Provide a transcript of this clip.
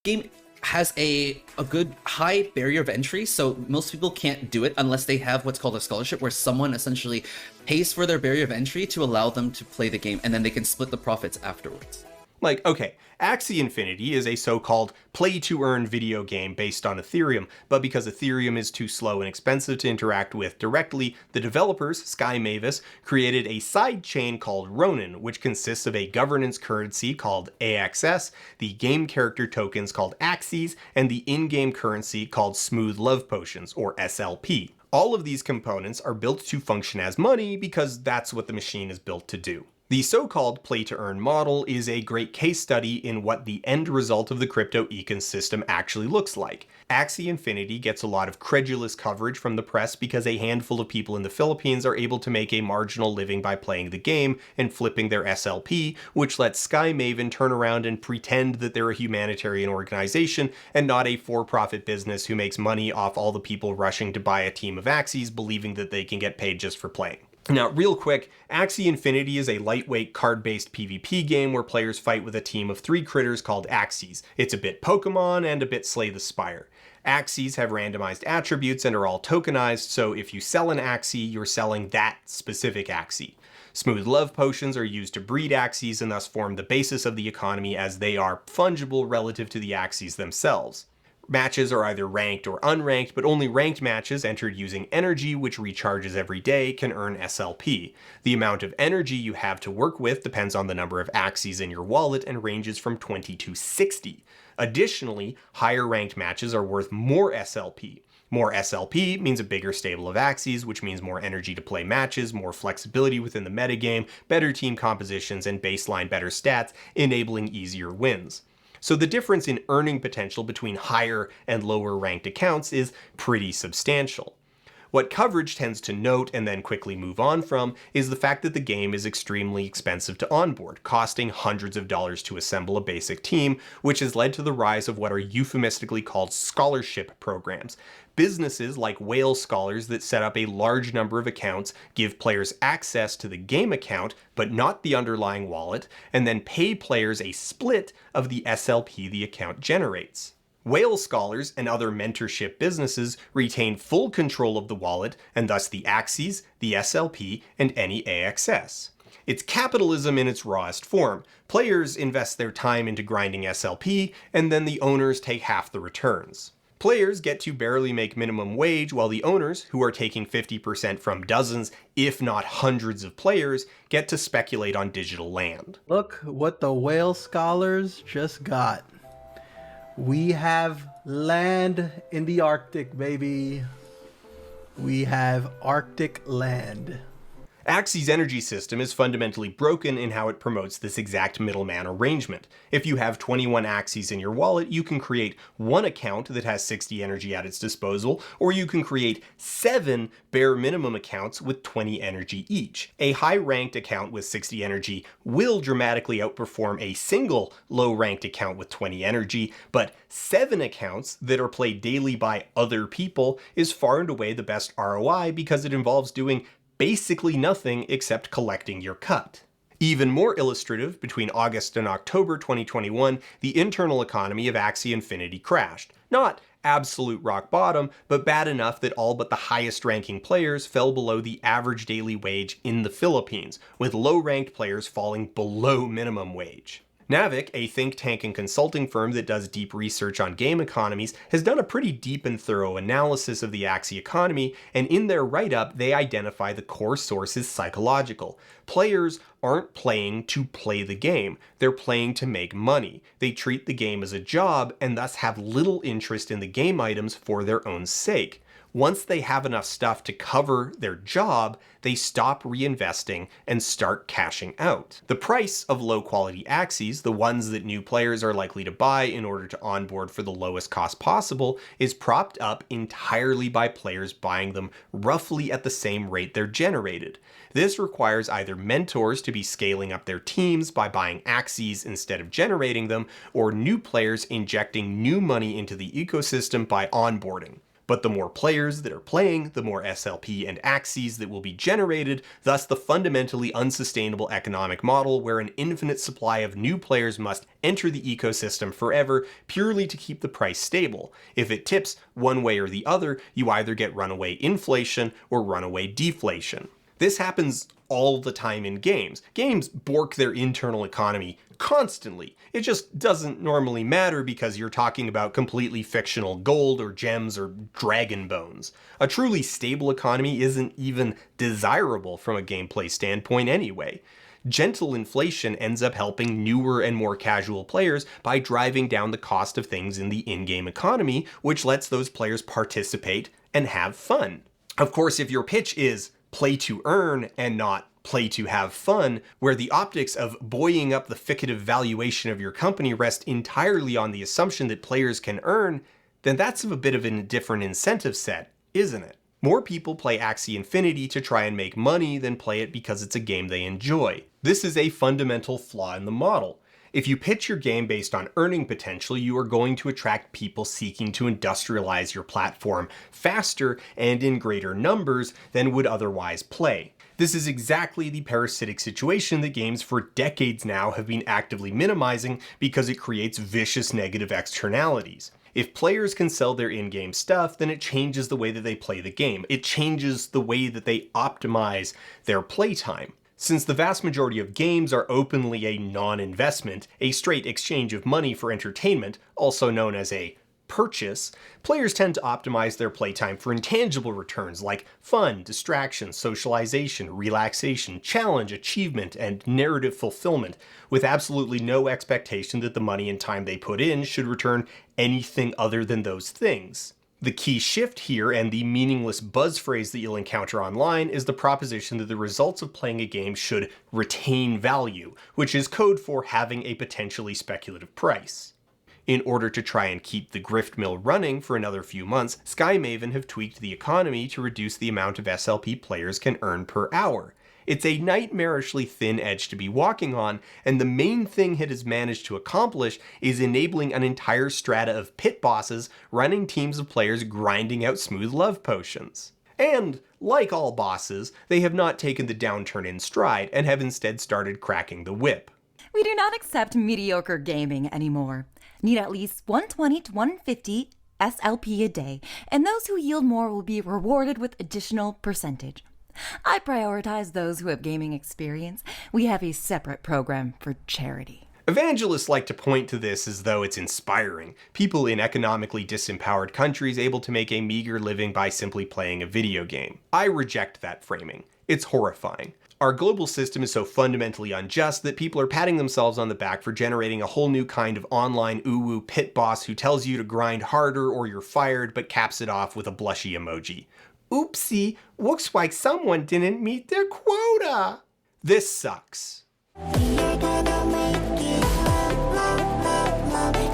Game has a good high barrier of entry, so most people can't do it unless they have what's called a scholarship, where someone essentially pays for their barrier of entry to allow them to play the game, and then they can split the profits afterwards. Like, okay, Axie Infinity is a so-called play-to-earn video game based on Ethereum, but because Ethereum is too slow and expensive to interact with directly, the developers, Sky Mavis, created a side chain called Ronin, which consists of a governance currency called AXS, the game character tokens called Axies, and the in-game currency called Smooth Love Potions, or SLP. All of these components are built to function as money because that's what the machine is built to do. The so-called play-to-earn model is a great case study in what the end result of the crypto ecosystem actually looks like. Axie Infinity gets a lot of credulous coverage from the press because a handful of people in the Philippines are able to make a marginal living by playing the game and flipping their SLP, which lets Sky Maven turn around and pretend that they're a humanitarian organization and not a for-profit business who makes money off all the people rushing to buy a team of Axies believing that they can get paid just for playing. Now, real quick, Axie Infinity is a lightweight card-based PvP game where players fight with a team of 3 critters called Axies. It's a bit Pokemon and a bit Slay the Spire. Axies have randomized attributes and are all tokenized, so if you sell an Axie, you're selling that specific Axie. Smooth Love Potions are used to breed Axies and thus form the basis of the economy, as they are fungible relative to the Axies themselves. Matches are either ranked or unranked, but only ranked matches entered using energy, which recharges every day, can earn SLP. The amount of energy you have to work with depends on the number of Axies in your wallet and ranges from 20 to 60. Additionally, higher ranked matches are worth more SLP. More SLP means a bigger stable of Axies, which means more energy to play matches, more flexibility within the metagame, better team compositions, and baseline better stats, enabling easier wins. So the difference in earning potential between higher and lower ranked accounts is pretty substantial. What coverage tends to note and then quickly move on from is the fact that the game is extremely expensive to onboard, costing hundreds of dollars to assemble a basic team, which has led to the rise of what are euphemistically called scholarship programs. Businesses like Whale Scholars that set up a large number of accounts give players access to the game account, but not the underlying wallet, and then pay players a split of the SLP the account generates. Whale Scholars and other mentorship businesses retain full control of the wallet and thus the Axies, the SLP, and any AXS. It's capitalism in its rawest form. Players invest their time into grinding SLP, and then the owners take half the returns. Players get to barely make minimum wage, while the owners, who are taking 50% from dozens, if not hundreds of players, get to speculate on digital land. Look what the Whale Scholars just got. We have land in the Arctic, baby. We have Arctic land. Axie's energy system is fundamentally broken in how it promotes this exact middleman arrangement. If you have 21 Axies in your wallet, you can create one account that has 60 energy at its disposal, or you can create 7 bare minimum accounts with 20 energy each. A high-ranked account with 60 energy will dramatically outperform a single low-ranked account with 20 energy, but 7 accounts that are played daily by other people is far and away the best ROI because it involves doing basically nothing except collecting your cut. Even more illustrative, between August and October 2021, the internal economy of Axie Infinity crashed. Not absolute rock bottom, but bad enough that all but the highest ranking players fell below the average daily wage in the Philippines, with low-ranked players falling below minimum wage. Navic, a think tank and consulting firm that does deep research on game economies, has done a pretty deep and thorough analysis of the Axie economy, and in their write-up they identify the core source is psychological. Players aren't playing to play the game, they're playing to make money. They treat the game as a job and thus have little interest in the game items for their own sake. Once they have enough stuff to cover their job, they stop reinvesting and start cashing out. The price of low-quality Axies, the ones that new players are likely to buy in order to onboard for the lowest cost possible, is propped up entirely by players buying them roughly at the same rate they're generated. This requires either mentors to be scaling up their teams by buying Axies instead of generating them, or new players injecting new money into the ecosystem by onboarding. But the more players that are playing, the more SLP and Axies that will be generated, thus the fundamentally unsustainable economic model where an infinite supply of new players must enter the ecosystem forever purely to keep the price stable. If it tips one way or the other, you either get runaway inflation or runaway deflation. This happens all the time in games. Games bork their internal economy constantly. It just doesn't normally matter because you're talking about completely fictional gold or gems or dragon bones. A truly stable economy isn't even desirable from a gameplay standpoint anyway. Gentle inflation ends up helping newer and more casual players by driving down the cost of things in the in-game economy, which lets those players participate and have fun. Of course, if your pitch is play to earn and not play to have fun, where the optics of buoying up the fictive valuation of your company rest entirely on the assumption that players can earn, then that's a bit of a different incentive set, isn't it? More people play Axie Infinity to try and make money than play it because it's a game they enjoy. This is a fundamental flaw in the model. If you pitch your game based on earning potential, you are going to attract people seeking to industrialize your platform faster and in greater numbers than would otherwise play. This is exactly the parasitic situation that games for decades now have been actively minimizing because it creates vicious negative externalities. If players can sell their in-game stuff, then it changes the way that they play the game. It changes the way that they optimize their playtime. Since the vast majority of games are openly a non-investment, a straight exchange of money for entertainment, also known as a purchase, players tend to optimize their playtime for intangible returns like fun, distraction, socialization, relaxation, challenge, achievement, and narrative fulfillment, with absolutely no expectation that the money and time they put in should return anything other than those things. The key shift here, and the meaningless buzz phrase that you'll encounter online, is the proposition that the results of playing a game should retain value, which is code for having a potentially speculative price. In order to try and keep the grift mill running for another few months, SkyMaven have tweaked the economy to reduce the amount of SLP players can earn per hour. It's a nightmarishly thin edge to be walking on, and the main thing it has managed to accomplish is enabling an entire strata of pit bosses running teams of players grinding out smooth love potions. And, like all bosses, they have not taken the downturn in stride and have instead started cracking the whip. We do not accept mediocre gaming anymore. Need at least 120 to 150 SLP a day, and those who yield more will be rewarded with additional percentage. I prioritize those who have gaming experience. We have a separate program for charity. Evangelists like to point to this as though it's inspiring. People in economically disempowered countries able to make a meager living by simply playing a video game. I reject that framing. It's horrifying. Our global system is so fundamentally unjust that people are patting themselves on the back for generating a whole new kind of online uwu pit boss who tells you to grind harder or you're fired, but caps it off with a blushy emoji. Oopsie, looks like someone didn't meet their quota. This sucks.